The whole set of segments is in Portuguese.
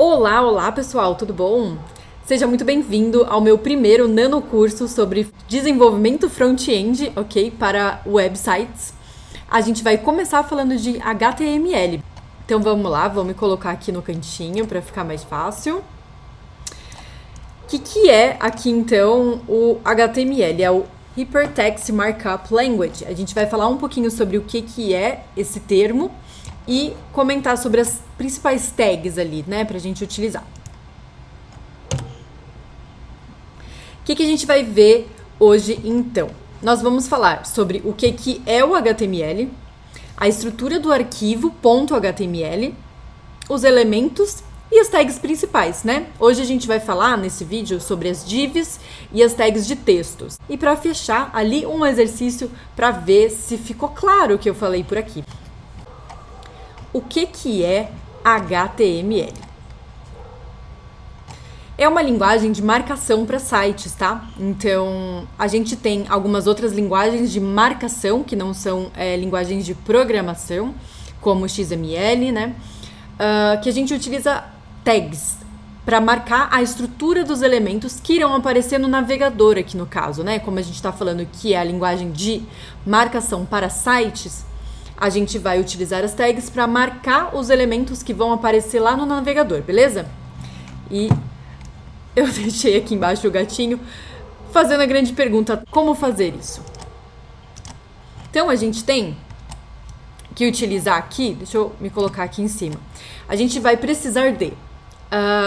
Olá, olá pessoal, tudo bom? Seja muito bem-vindo ao meu primeiro nanocurso sobre desenvolvimento front-end, ok? Para websites. A gente vai começar falando de HTML. Então vamos lá, vou me colocar aqui no cantinho para ficar mais fácil. O que é aqui então o HTML? É o Hypertext Markup Language. A gente vai falar um pouquinho sobre o que é esse termo e comentar sobre as principais tags ali, né, pra gente utilizar. O que a gente vai ver hoje, então? Nós vamos falar sobre o que é o HTML, a estrutura do arquivo .html, os elementos e as tags principais, né? Hoje a gente vai falar nesse vídeo sobre as divs e as tags de textos. E para fechar, ali um exercício para ver se ficou claro o que eu falei por aqui. O que é HTML? É uma linguagem de marcação para sites, tá? Então, a gente tem algumas outras linguagens de marcação, que não são linguagens de programação, como o XML, né? Que a gente utiliza tags para marcar a estrutura dos elementos que irão aparecer no navegador aqui no caso, né? Como a gente está falando que é a linguagem de marcação para sites, a gente vai utilizar as tags para marcar os elementos que vão aparecer lá no navegador, beleza? E eu deixei aqui embaixo o gatinho fazendo a grande pergunta, como fazer isso? Então, a gente tem que utilizar aqui, deixa eu me colocar aqui em cima. A gente vai precisar de,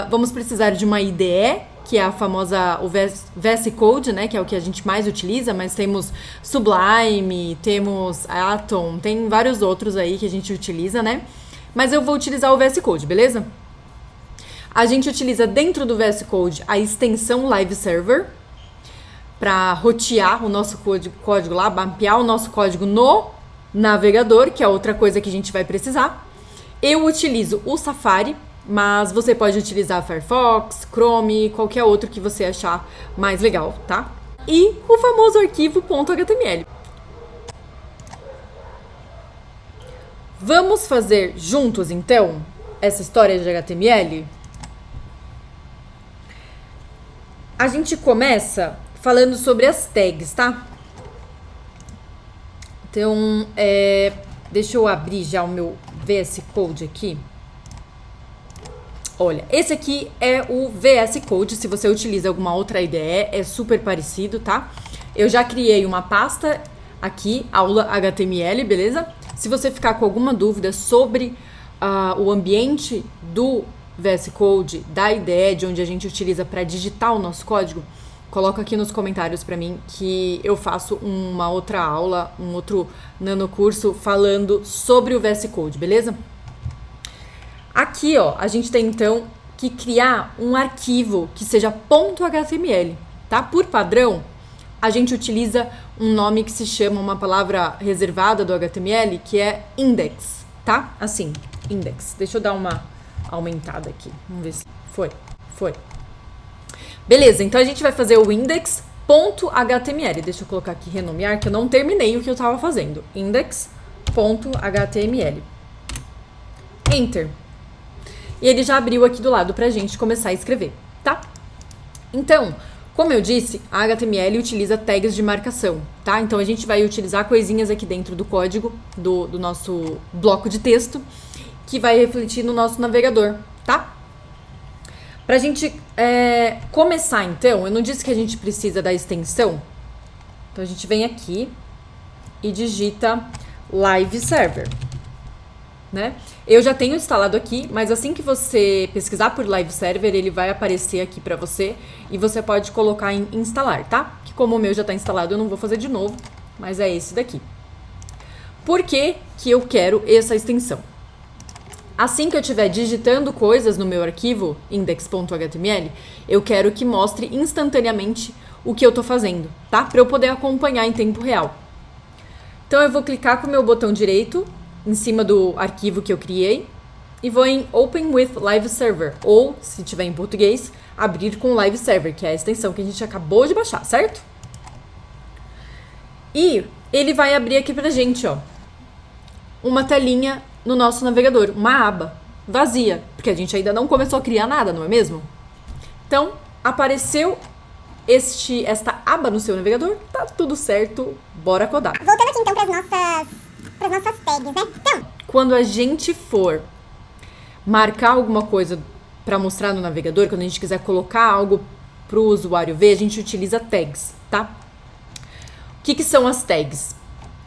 vamos precisar de uma IDE, que é a famosa, o VS Code, né, que é o que a gente mais utiliza, mas temos Sublime, temos Atom, tem vários outros aí que a gente utiliza, né? Mas eu vou utilizar o VS Code, beleza? A gente utiliza dentro do VS Code a extensão Live Server para rotear o nosso código lá, mapear o nosso código no navegador, que é outra coisa que a gente vai precisar. Eu utilizo o Safari, mas você pode utilizar Firefox, Chrome, qualquer outro que você achar mais legal, tá? E o famoso arquivo .html. Vamos fazer juntos, então, essa história de HTML? A gente começa falando sobre as tags, tá? Então, deixa eu abrir já o meu VS Code aqui. Olha, esse aqui é o VS Code, se você utiliza alguma outra IDE, é super parecido, tá? Eu já criei uma pasta aqui, aula HTML, beleza? Se você ficar com alguma dúvida sobre o ambiente do VS Code, da IDE, de onde a gente utiliza para digitar o nosso código, coloca aqui nos comentários para mim que eu faço uma outra aula, um outro nanocurso falando sobre o VS Code, beleza? Aqui, ó, a gente tem então que criar um arquivo que seja .html, tá? Por padrão, a gente utiliza um nome que se chama, uma palavra reservada do HTML, que é index, tá? Assim, index. Deixa eu dar uma aumentada aqui. Vamos ver se foi. Beleza, então a gente vai fazer o index.html. Deixa eu colocar aqui renomear, que eu não terminei o que eu tava fazendo. Index.html. Enter. E ele já abriu aqui do lado pra gente começar a escrever, tá? Então, como eu disse, a HTML utiliza tags de marcação, tá? Então a gente vai utilizar coisinhas aqui dentro do código do nosso bloco de texto que vai refletir no nosso navegador, tá? Pra gente começar, então, eu não disse que a gente precisa da extensão? Então a gente vem aqui e digita Live Server, né? Eu já tenho instalado aqui, mas assim que você pesquisar por Live Server, ele vai aparecer aqui pra você e você pode colocar em instalar, tá? Que como o meu já tá instalado, eu não vou fazer de novo, mas é esse daqui. Por que que eu quero essa extensão? Assim que eu estiver digitando coisas no meu arquivo index.html, eu quero que mostre instantaneamente o que eu tô fazendo, tá? Para eu poder acompanhar em tempo real. Então eu vou clicar com o meu botão direito em cima do arquivo que eu criei e vou em Open with Live Server, ou, se tiver em português, abrir com Live Server, que é a extensão que a gente acabou de baixar, certo? E ele vai abrir aqui pra gente, ó, uma telinha no nosso navegador, uma aba, vazia, porque a gente ainda não começou a criar nada, não é mesmo? Então, apareceu esta aba no seu navegador, tá tudo certo, bora codar. Voltando aqui então para as nossas tags, né? Então, quando a gente for marcar alguma coisa para mostrar no navegador, quando a gente quiser colocar algo para o usuário ver, a gente utiliza tags, tá? O que são as tags?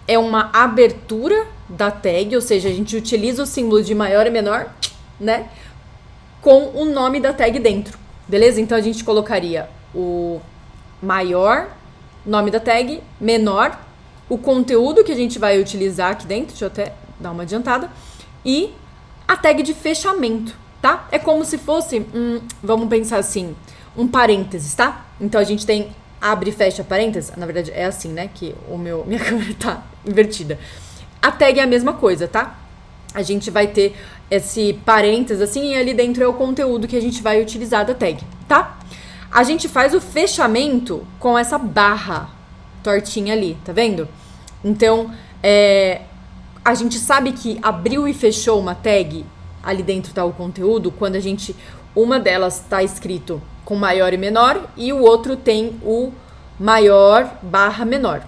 É uma abertura da tag, ou seja, a gente utiliza o símbolo de maior e menor, né? Com o nome da tag dentro, beleza? Então a gente colocaria o maior, nome da tag, menor, o conteúdo que a gente vai utilizar aqui dentro, deixa eu até dar uma adiantada, e a tag de fechamento, tá? É como se fosse, vamos pensar assim, um parênteses, tá? Então a gente tem abre e fecha parênteses, na verdade é assim, né, que minha câmera tá invertida. A tag é a mesma coisa, tá? A gente vai ter esse parênteses assim e ali dentro é o conteúdo que a gente vai utilizar da tag, tá? A gente faz o fechamento com essa barra tortinha ali, tá vendo? Então, a gente sabe que abriu e fechou uma tag, ali dentro tá o conteúdo, quando uma delas tá escrito com maior e menor e o outro tem o maior barra menor,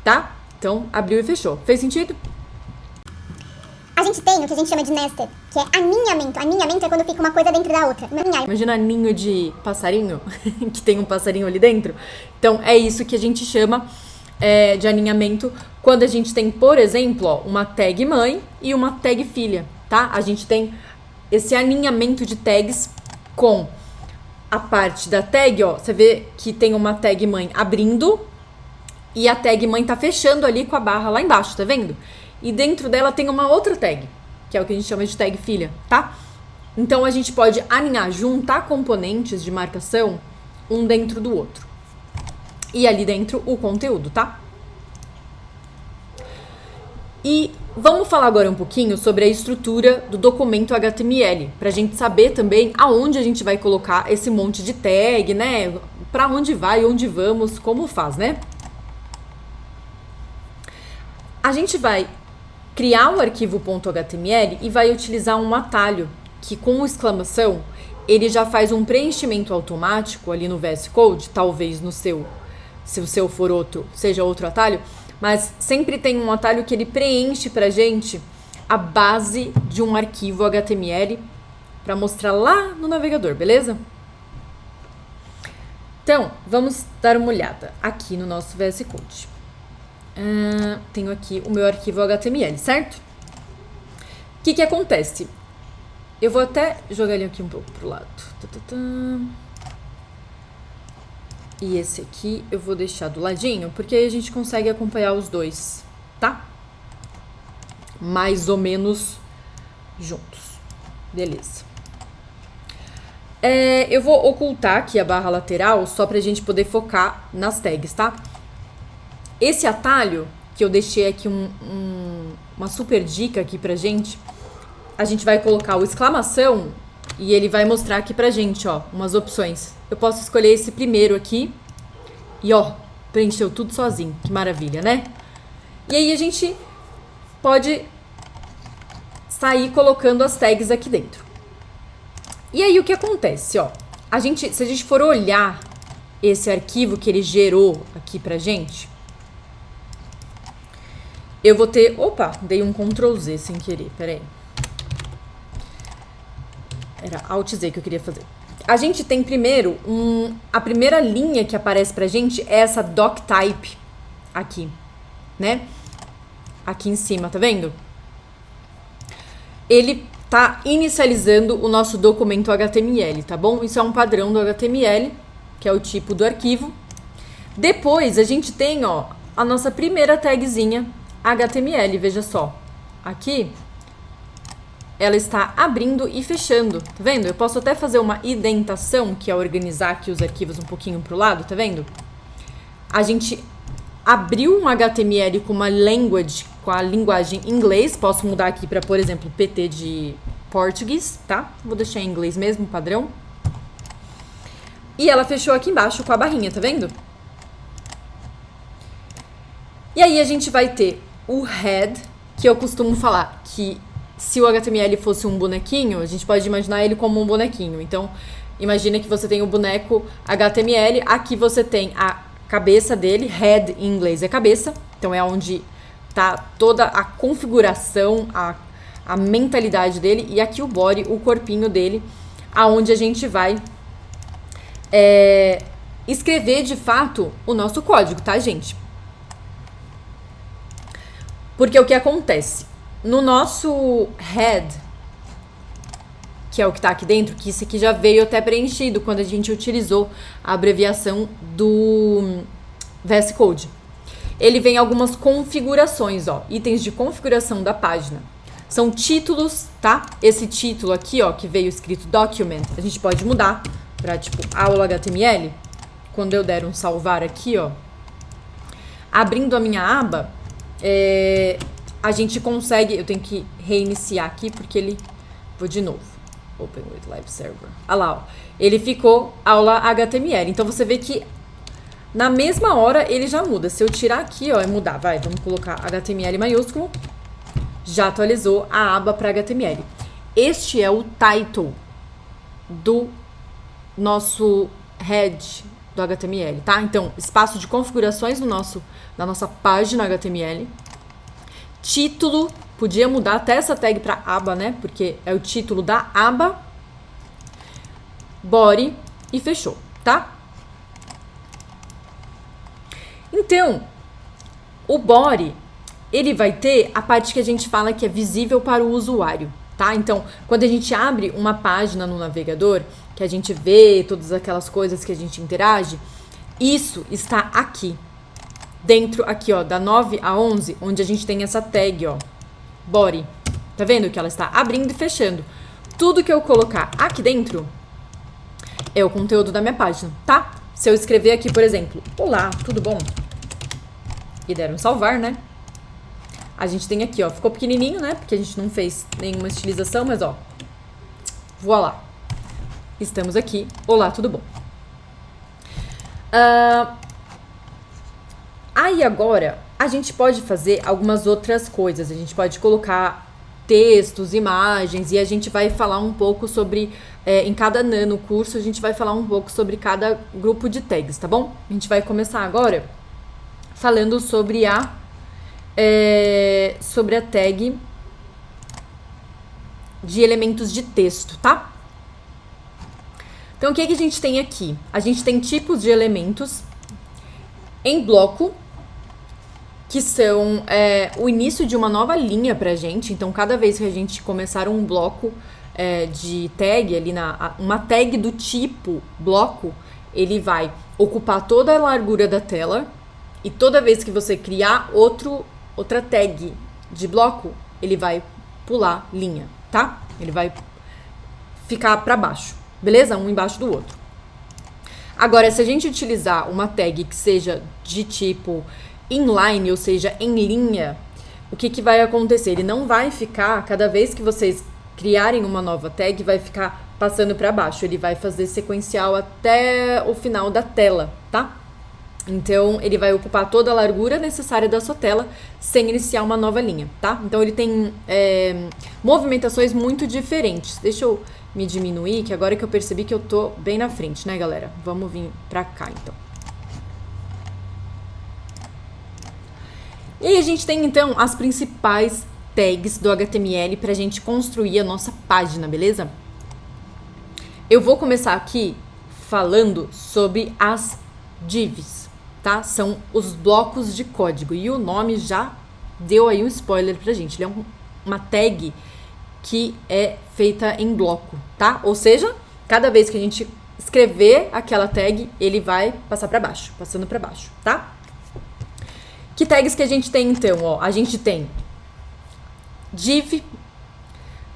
tá? Então, abriu e fechou. Fez sentido? a gente tem o que a gente chama de nested, que é aninhamento. Aninhamento é quando fica uma coisa dentro da outra. Imagina ninho de passarinho, que tem um passarinho ali dentro. Então, é isso que a gente chama de aninhamento quando a gente tem, por exemplo, ó, uma tag mãe e uma tag filha, tá? A gente tem esse aninhamento de tags com a parte da tag, ó. Você vê que tem uma tag mãe abrindo e a tag mãe tá fechando ali com a barra lá embaixo, tá vendo? E dentro dela tem uma outra tag, que é o que a gente chama de tag filha, tá? Então, a gente pode aninhar, juntar componentes de marcação um dentro do outro. E ali dentro o conteúdo, tá? E vamos falar agora um pouquinho sobre a estrutura do documento HTML, pra gente saber também aonde a gente vai colocar esse monte de tag, né? Pra onde vai, onde vamos, como faz, né? A gente vai criar o arquivo .html e vai utilizar um atalho que, com exclamação, ele já faz um preenchimento automático ali no VS Code, talvez no seu, se o seu for outro, seja outro atalho, mas sempre tem um atalho que ele preenche pra gente a base de um arquivo HTML para mostrar lá no navegador, beleza? Então, vamos dar uma olhada aqui no nosso VS Code. Tenho aqui o meu arquivo HTML, certo? O que acontece? Eu vou até jogar ele aqui um pouco pro lado. E esse aqui eu vou deixar do ladinho, porque aí a gente consegue acompanhar os dois, tá? Mais ou menos juntos. Beleza. Eu vou ocultar aqui a barra lateral só pra gente poder focar nas tags, tá? Esse atalho, que eu deixei aqui uma super dica aqui pra gente, a gente vai colocar o exclamação e ele vai mostrar aqui pra gente, ó, umas opções. Eu posso escolher esse primeiro aqui e, ó, preencheu tudo sozinho. Que maravilha, né? E aí a gente pode sair colocando as tags aqui dentro. E aí o que acontece, ó? Se a gente for olhar esse arquivo que ele gerou aqui pra gente, eu vou ter... Opa, dei um Ctrl Z sem querer, peraí. Era Alt Z que eu queria fazer. A gente tem primeiro, a primeira linha que aparece pra gente é essa doctype aqui, né? Aqui em cima, tá vendo? Ele tá inicializando o nosso documento HTML, tá bom? Isso é um padrão do HTML, que é o tipo do arquivo. Depois, a gente tem, ó, a nossa primeira tagzinha HTML, veja só. Aqui, ela está abrindo e fechando, tá vendo? Eu posso até fazer uma indentação, que é organizar aqui os arquivos um pouquinho pro lado, tá vendo? A gente abriu um HTML com uma language, com a linguagem inglês. Posso mudar aqui para, por exemplo, PT de português, tá? Vou deixar em inglês mesmo, padrão. E ela fechou aqui embaixo com a barrinha, tá vendo? E aí a gente vai ter o head, que eu costumo falar que se o HTML fosse um bonequinho, a gente pode imaginar ele como um bonequinho. Então, imagina que você tem o boneco HTML, aqui você tem a cabeça dele, head em inglês é cabeça, então é onde tá toda a configuração, a mentalidade dele, e aqui o body, o corpinho dele, aonde a gente vai escrever de fato o nosso código, tá, gente? Porque o que acontece? No nosso head, que é o que tá aqui dentro, que isso aqui já veio até preenchido quando a gente utilizou a abreviação do VS Code. Ele vem algumas configurações, ó, itens de configuração da página. São títulos, tá? Esse título aqui, ó, que veio escrito document, a gente pode mudar pra, tipo, aula HTML. Quando eu der um salvar aqui, ó, abrindo a minha aba, a gente consegue, eu tenho que reiniciar aqui porque ele, vou de novo, open with live server, olha lá, ó, ele ficou aula HTML, então você vê que na mesma hora ele já muda. Se eu tirar aqui, ó, e mudar, vamos colocar HTML maiúsculo, já atualizou a aba para HTML. Este é o title do nosso head do HTML, tá? Então, espaço de configurações na nossa página HTML. Título, podia mudar até essa tag para aba, né? Porque é o título da aba. Body e fechou, tá? Então, o body, ele vai ter a parte que a gente fala que é visível para o usuário, tá? Então, quando a gente abre uma página no navegador, que a gente vê todas aquelas coisas que a gente interage, isso está aqui. Dentro aqui, ó, da 9 a 11, onde a gente tem essa tag, ó, body. Tá vendo que ela está abrindo e fechando? Tudo que eu colocar aqui dentro é o conteúdo da minha página, tá? Se eu escrever aqui, por exemplo, olá, tudo bom? E der um salvar, né? A gente tem aqui, ó, ficou pequenininho, né? Porque a gente não fez nenhuma estilização, mas ó, voilá. Estamos aqui, olá, tudo bom? Aí agora, a gente pode fazer algumas outras coisas. A gente pode colocar textos, imagens, e a gente vai falar um pouco sobre, em cada no curso, a gente vai falar um pouco sobre cada grupo de tags, tá bom? A gente vai começar agora falando sobre a tag de elementos de texto, tá? Então, o que a gente tem aqui? A gente tem tipos de elementos em bloco, que são o início de uma nova linha pra gente. Então, cada vez que a gente começar um bloco de tag, ali uma tag do tipo bloco, ele vai ocupar toda a largura da tela, e toda vez que você criar outra tag de bloco, ele vai pular linha, tá? Ele vai ficar pra baixo, beleza? Um embaixo do outro. Agora, se a gente utilizar uma tag que seja de tipo inline, ou seja, em linha, o que vai acontecer? Ele não vai ficar, cada vez que vocês criarem uma nova tag, vai ficar passando para baixo. Ele vai fazer sequencial até o final da tela, tá? Então, ele vai ocupar toda a largura necessária da sua tela sem iniciar uma nova linha, tá? Então, ele tem movimentações muito diferentes. Deixa eu me diminuir, que agora que eu percebi que eu tô bem na frente, né, galera? Vamos vir pra cá, então. E aí, a gente tem, então, as principais tags do HTML pra gente construir a nossa página, beleza? Eu vou começar aqui falando sobre as divs, tá? São os blocos de código. E o nome já deu aí um spoiler pra gente. Ele é uma tag que é feita em bloco, tá? Ou seja, cada vez que a gente escrever aquela tag, ele vai passar pra baixo, passando pra baixo, tá? Que tags que a gente tem, então? Ó, a gente tem div,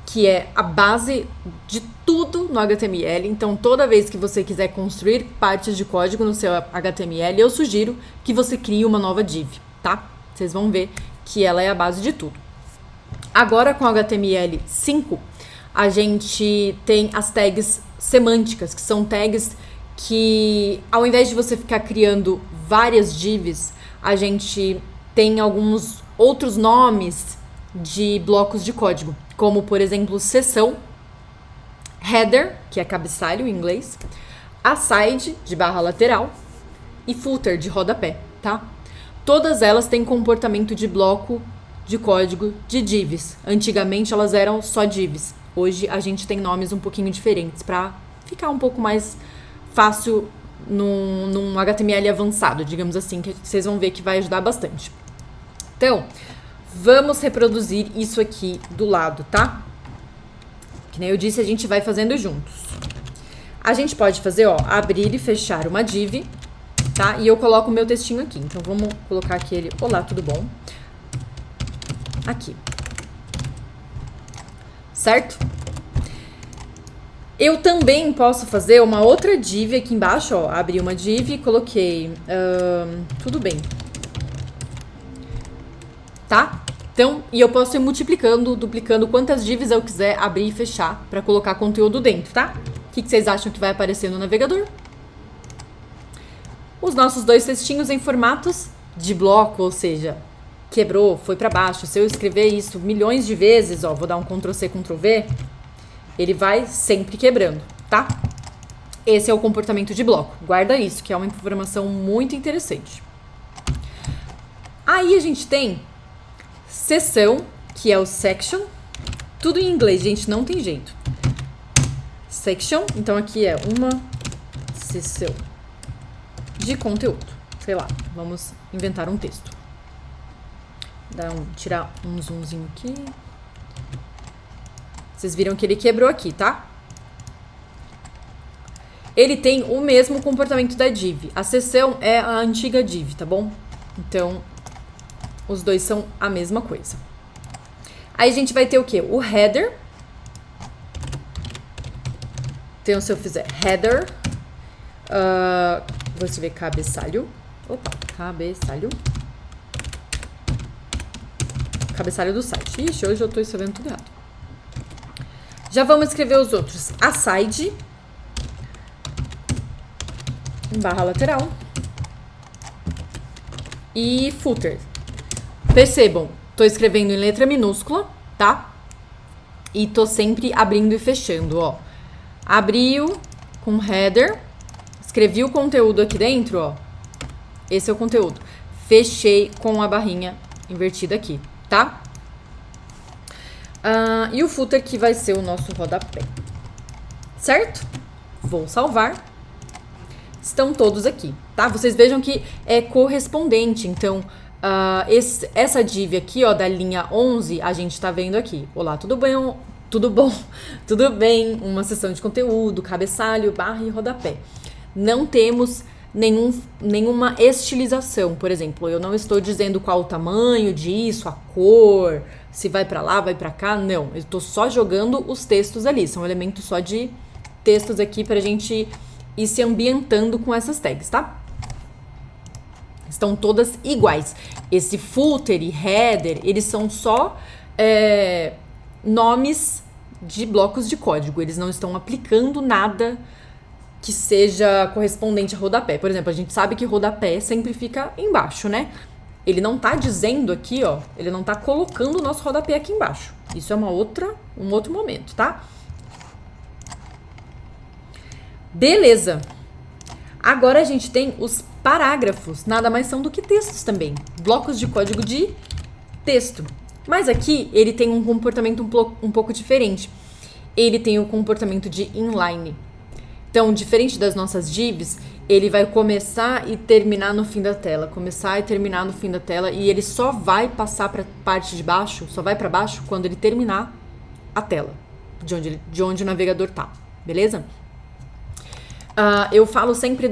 que é a base de tudo no HTML. Então, toda vez que você quiser construir partes de código no seu HTML, eu sugiro que você crie uma nova div, tá? Vocês vão ver que ela é a base de tudo. Agora, com HTML5, a gente tem as tags semânticas, que são tags que, ao invés de você ficar criando várias divs, a gente tem alguns outros nomes de blocos de código, como, por exemplo, seção, header, que é cabeçalho em inglês, aside, de barra lateral, e footer, de rodapé, tá? Todas elas têm comportamento de bloco de código de divs. Antigamente elas eram só divs. Hoje a gente tem nomes um pouquinho diferentes para ficar um pouco mais fácil num HTML avançado, digamos assim, que vocês vão ver que vai ajudar bastante. Então, vamos reproduzir isso aqui do lado, tá? Que nem eu disse, a gente vai fazendo juntos. A gente pode fazer, ó, abrir e fechar uma div, tá? E eu coloco o meu textinho aqui. Então, vamos colocar aquele, olá, tudo bom? Aqui. Certo? Eu também posso fazer uma outra div aqui embaixo, ó. Abri uma div e coloquei, tudo bem. Tá? Então, e eu posso ir multiplicando, duplicando quantas divs eu quiser abrir e fechar para colocar conteúdo dentro, tá? O que vocês acham que vai aparecer no navegador? Os nossos dois textinhos em formatos de bloco, ou seja, quebrou, foi para baixo. Se eu escrever isso milhões de vezes, ó, vou dar um Ctrl+C, Ctrl+V, ele vai sempre quebrando, tá? Esse é o comportamento de bloco. Guarda isso, que é uma informação muito interessante. Aí a gente tem seção, que é o section. Tudo em inglês, gente, não tem jeito. Section, então aqui é uma seção de conteúdo. Sei lá, vamos inventar um texto. Tirar um zoomzinho aqui. Vocês viram que ele quebrou aqui, tá? Ele tem o mesmo comportamento da div. A seção é a antiga div, tá bom? Então, os dois são a mesma coisa. Aí a gente vai ter o quê? O header. Então, se eu fizer header, vou escrever cabeçalho. Opa, cabeçalho. Cabeçalho do site. Ixi, hoje eu tô escrevendo tudo errado. Já vamos escrever os outros. Aside, barra lateral, e footer. Percebam, tô escrevendo em letra minúscula, tá? E tô sempre abrindo e fechando, ó. Abriu com header, escrevi o conteúdo aqui dentro, ó. Esse é o conteúdo. Fechei com a barrinha invertida aqui, tá? E o footer que vai ser o nosso rodapé. Certo? Vou salvar. Estão todos aqui, tá? Vocês vejam que é correspondente. Então, essa div aqui, ó, da linha 11, a gente tá vendo aqui. Olá, tudo bem? Tudo bom? Tudo bem? Uma seção de conteúdo, cabeçalho, barra e rodapé. Não temos nenhuma estilização. Por exemplo, eu não estou dizendo qual o tamanho disso, a cor, se vai pra lá, vai pra cá. Não, eu tô só jogando os textos ali. São elementos só de textos aqui pra gente ir se ambientando com essas tags, tá? Estão todas iguais. Esse footer e header, eles são só nomes de blocos de código. Eles não estão aplicando nada que seja correspondente a rodapé. Por exemplo, a gente sabe que rodapé sempre fica embaixo, né? Ele não tá dizendo aqui, ó, ele não tá colocando o nosso rodapé aqui embaixo. Isso é um outro momento, tá? Beleza. Agora a gente tem os parágrafos, nada mais são do que textos também. Blocos de código de texto. Mas aqui ele tem um comportamento um pouco diferente. Ele tem o comportamento de inline. Então, diferente das nossas divs, ele vai começar e terminar no fim da tela. Começar e terminar no fim da tela. E ele só vai passar para a parte de baixo, só vai para baixo quando ele terminar a tela. De onde o navegador tá. Beleza? Eu falo sempre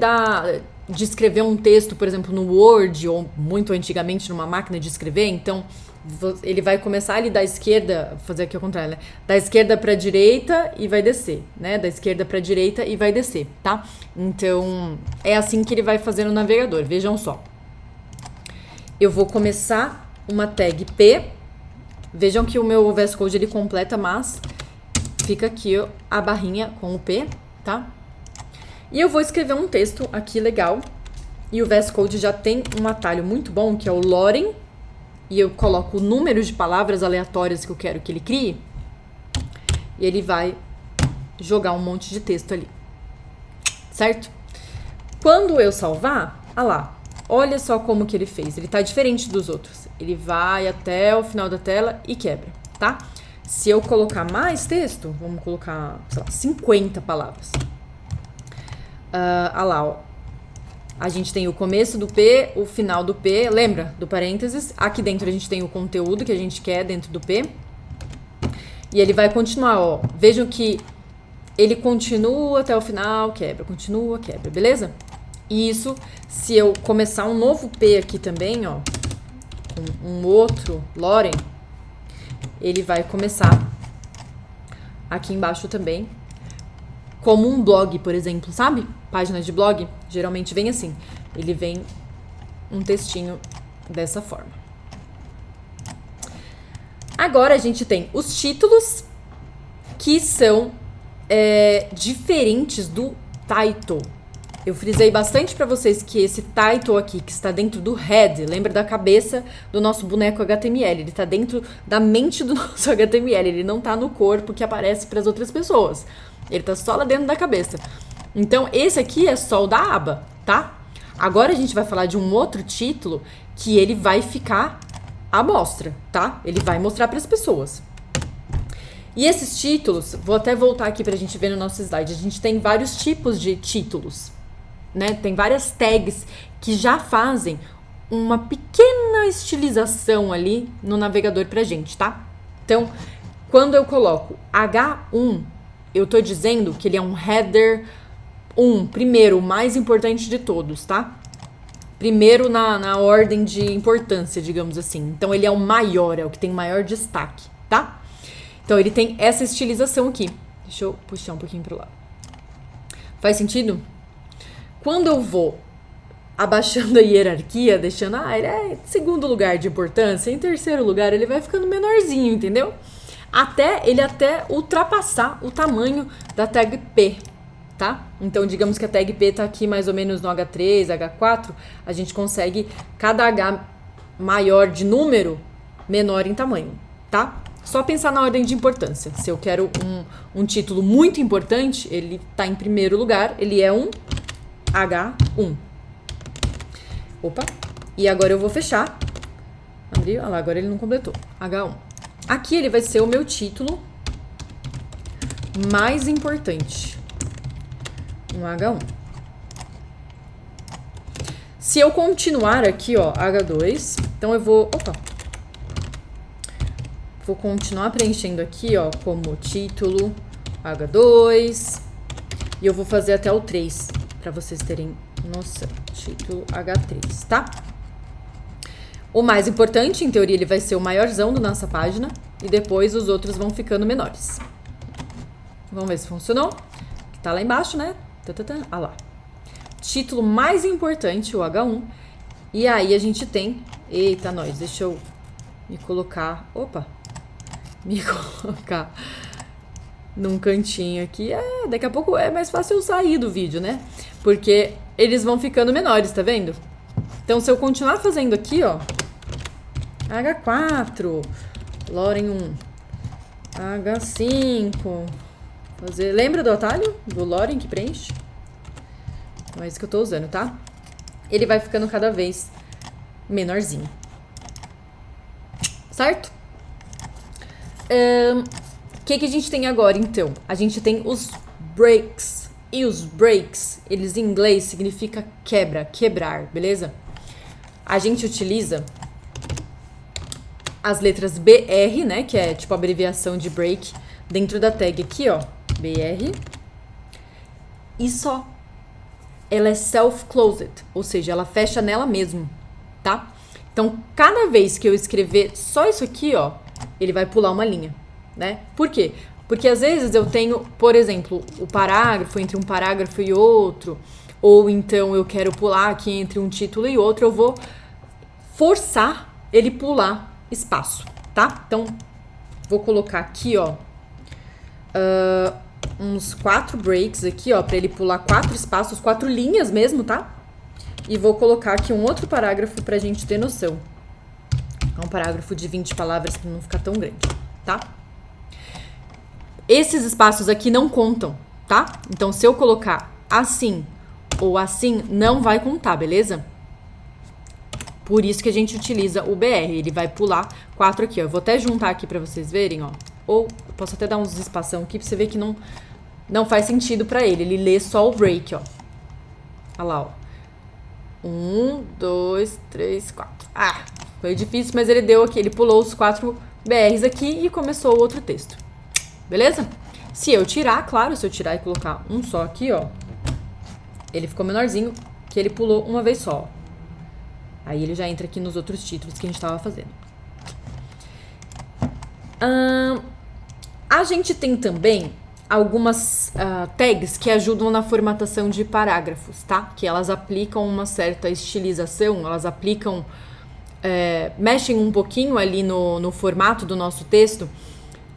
de escrever um texto, por exemplo, no Word, ou muito antigamente numa máquina de escrever. Então, ele vai começar ali da esquerda, fazer aqui ao contrário, né? Da esquerda para a direita e vai descer, né? Da esquerda para a direita e vai descer, tá? Então, é assim que ele vai fazer no navegador. Vejam só. Eu vou começar uma tag P. Vejam que o meu VS Code ele completa, mas fica aqui ó, a barrinha com o P, tá? E eu vou escrever um texto aqui legal. E o VS Code já tem um atalho muito bom, que é o loading e eu coloco o número de palavras aleatórias que eu quero que ele crie, e ele vai jogar um monte de texto ali, certo? Quando eu salvar, olha só como que ele fez. Ele tá diferente dos outros. Ele vai até o final da tela e quebra, tá? Se eu colocar mais texto, vamos colocar, sei lá, 50 palavras. Ó. A gente tem o começo do P, o final do P, lembra do parênteses? Aqui dentro a gente tem o conteúdo que a gente quer dentro do P. E ele vai continuar, ó. Vejam que ele continua até o final, quebra, continua, quebra, beleza? E isso, se eu começar um novo P aqui também, ó, com um outro Loren, ele vai começar aqui embaixo também, como um blog, por exemplo, sabe? Página de blog, geralmente vem assim. Ele vem um textinho dessa forma. Agora a gente tem os títulos, que são diferentes do title. Eu frisei bastante para vocês que esse title aqui, que está dentro do head, lembra da cabeça do nosso boneco HTML, ele está dentro da mente do nosso HTML, ele não está no corpo que aparece para as outras pessoas, ele está só lá dentro da cabeça. Então, esse aqui é só o da aba, tá? Agora a gente vai falar de um outro título que ele vai ficar à mostra, tá? Ele vai mostrar para as pessoas. E esses títulos, vou até voltar aqui pra gente ver no nosso slide, a gente tem vários tipos de títulos, né? Tem várias tags que já fazem uma pequena estilização ali no navegador pra gente, tá? Então, quando eu coloco H1, eu tô dizendo que ele é um header 1, primeiro, o mais importante de todos, tá? Primeiro na ordem de importância, digamos assim. Então, ele é o maior, é o que tem maior destaque, tá? Então, ele tem essa estilização aqui. Deixa eu puxar um pouquinho pro lado. Faz sentido? Quando eu vou abaixando a hierarquia, deixando, ele é em segundo lugar de importância, em terceiro lugar, ele vai ficando menorzinho, entendeu? Ele até ultrapassar o tamanho da tag P, tá? Então, digamos que a tag P tá aqui mais ou menos no H3, H4, a gente consegue cada H maior de número, menor em tamanho, tá? Só pensar na ordem de importância. Se eu quero um título muito importante, ele tá em primeiro lugar, ele é um H1. Opa, e agora eu vou fechar. Abriu, olha lá, agora ele não completou. H1. Aqui ele vai ser o meu título mais importante. Um H1. Se eu continuar aqui, ó, H2, então eu vou continuar preenchendo aqui, ó, como título H2, e eu vou fazer até o 3, para vocês terem noção. Título H3, tá? O mais importante, em teoria, ele vai ser o maiorzão da nossa página, e depois os outros vão ficando menores. Vamos ver se funcionou. Tá lá embaixo, né? Ah lá. Título mais importante, o H1. E aí a gente tem... Eita, nós, deixa eu me colocar num cantinho aqui. Daqui a pouco é mais fácil eu sair do vídeo, né? Porque eles vão ficando menores, tá vendo? Então, se eu continuar fazendo aqui, ó, H4, Loren 1, H5, lembra do atalho do Loren que preenche? Então, é isso que eu tô usando, tá? Ele vai ficando cada vez menorzinho. Certo? O que a gente tem agora, então? A gente tem os breaks. E os breaks, eles em inglês significa quebrar, beleza? A gente utiliza as letras BR, né? Que é tipo a abreviação de break, dentro da tag aqui, ó. BR. E só. Ela é self-closed, ou seja, ela fecha nela mesmo, tá? Então, cada vez que eu escrever só isso aqui, ó, ele vai pular uma linha, né? Por quê? Porque às vezes eu tenho, por exemplo, o parágrafo entre um parágrafo e outro, ou então eu quero pular aqui entre um título e outro, eu vou forçar ele pular espaço, tá? Então, vou colocar aqui, ó, uns 4 breaks aqui, ó, pra ele pular 4 espaços, 4 linhas mesmo, tá? E vou colocar aqui um outro parágrafo pra gente ter noção. É um parágrafo de 20 palavras para não ficar tão grande, tá? Esses espaços aqui não contam, tá? Então, se eu colocar assim ou assim, não vai contar, beleza? Por isso que a gente utiliza o BR. Ele vai pular 4 aqui, ó. Eu vou até juntar aqui pra vocês verem, ó. Ou posso até dar uns espação aqui pra você ver que não faz sentido pra ele. Ele lê só o break, ó. Olha lá, ó. 1, 2, 3, 4. Ah, foi difícil, mas ele deu aqui. Ele pulou os 4 BRs aqui e começou o outro texto. Beleza? Se eu tirar, claro, se eu tirar e colocar um só aqui, ó. Ele ficou menorzinho, que ele pulou uma vez só, ó. Aí ele já entra aqui nos outros títulos que a gente estava fazendo. A gente tem também algumas tags que ajudam na formatação de parágrafos, tá? Que elas aplicam uma certa estilização, elas aplicam, mexem um pouquinho ali no formato do nosso texto,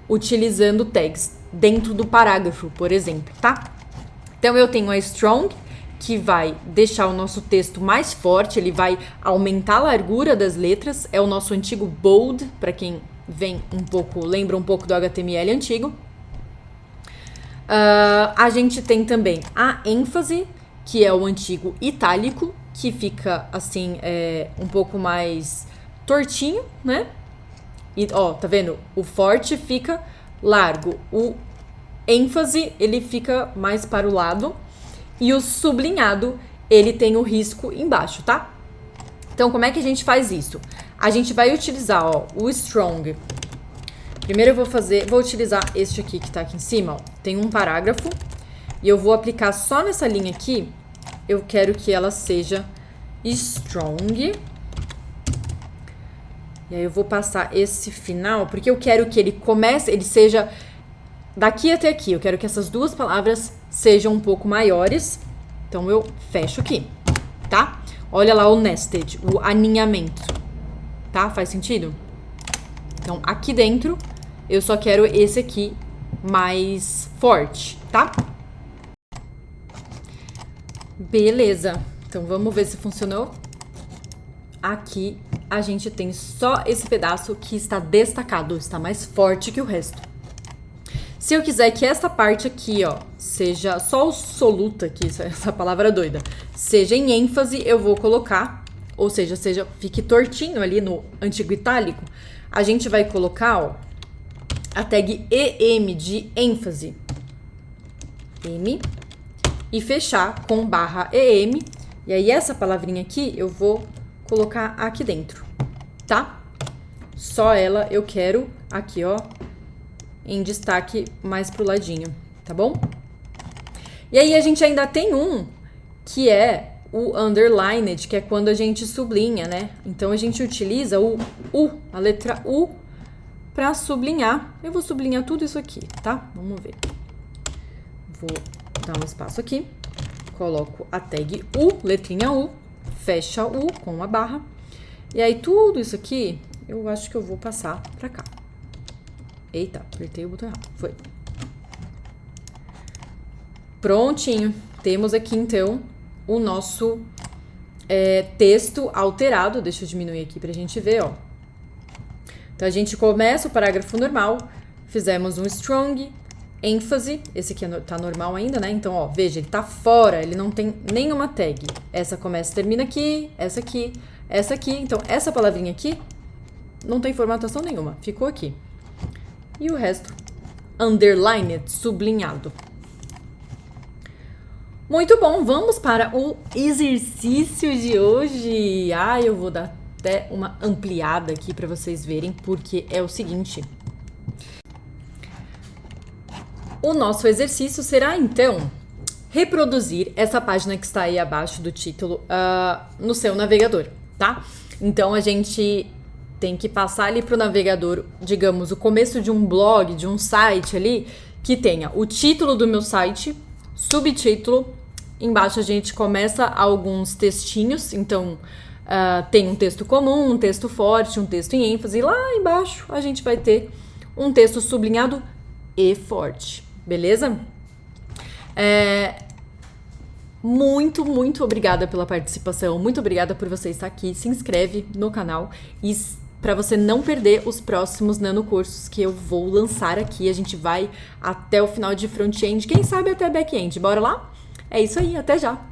utilizando tags dentro do parágrafo, por exemplo, tá? Então eu tenho a strong, que vai deixar o nosso texto mais forte, ele vai aumentar a largura das letras, é o nosso antigo bold, para quem lembra um pouco do HTML antigo. A gente tem também a ênfase, que é o antigo itálico, que fica assim, um pouco mais tortinho, né? E, ó, tá vendo? O forte fica largo, o ênfase, ele fica mais para o lado. E o sublinhado, ele tem o risco embaixo, tá? Então, como é que a gente faz isso? A gente vai utilizar, ó, o strong. Primeiro eu vou utilizar este aqui que tá aqui em cima, ó. Tem um parágrafo. E eu vou aplicar só nessa linha aqui. Eu quero que ela seja strong. E aí eu vou passar esse final, porque eu quero que ele seja daqui até aqui. Eu quero que essas duas palavras sejam um pouco maiores. Então, eu fecho aqui, tá? Olha lá o nested, o aninhamento, tá? Faz sentido? Então, aqui dentro, eu só quero esse aqui mais forte, tá? Beleza. Então, vamos ver se funcionou. Aqui, a gente tem só esse pedaço que está destacado, está mais forte que o resto. Se eu quiser que essa parte aqui, ó, seja só o soluta aqui, essa palavra doida, seja em ênfase, eu vou colocar, ou seja, fique tortinho ali no antigo itálico, a gente vai colocar, ó, a tag EM de ênfase. M. E fechar com /EM. E aí, essa palavrinha aqui, eu vou colocar aqui dentro, tá? Só ela eu quero aqui, ó, em destaque mais pro ladinho, tá bom? E aí a gente ainda tem um que é o underlined, que é quando a gente sublinha, né? Então a gente utiliza o U, a letra U, pra sublinhar. Eu vou sublinhar tudo isso aqui, tá? Vamos ver. Vou dar um espaço aqui, coloco a tag U, letrinha U, fecha o U com uma barra. E aí tudo isso aqui, eu acho que eu vou passar pra cá. Eita, apertei o botão errado. Foi. Prontinho. Temos aqui, então, o nosso texto alterado. Deixa eu diminuir aqui pra gente ver, ó. Então, a gente começa o parágrafo normal. Fizemos um strong, ênfase. Esse aqui tá normal ainda, né? Então, ó, veja, ele tá fora. Ele não tem nenhuma tag. Essa começa e termina aqui. Essa aqui. Essa aqui. Então, essa palavrinha aqui não tem formatação nenhuma. Ficou aqui. E o resto, underlined, sublinhado. Muito bom, vamos para o exercício de hoje. Eu vou dar até uma ampliada aqui para vocês verem, porque é o seguinte. O nosso exercício será, então, reproduzir essa página que está aí abaixo do título no seu navegador, tá? Então, a gente tem que passar ali para o navegador, digamos, o começo de um blog, de um site ali, que tenha o título do meu site, subtítulo, embaixo a gente começa alguns textinhos, então tem um texto comum, um texto forte, um texto em ênfase, e lá embaixo a gente vai ter um texto sublinhado e forte, beleza? Muito, muito obrigada pela participação, muito obrigada por você estar aqui, se inscreve no canal e para você não perder os próximos nanocursos que eu vou lançar aqui. A gente vai até o final de front-end, quem sabe até back-end. Bora lá? É isso aí, até já!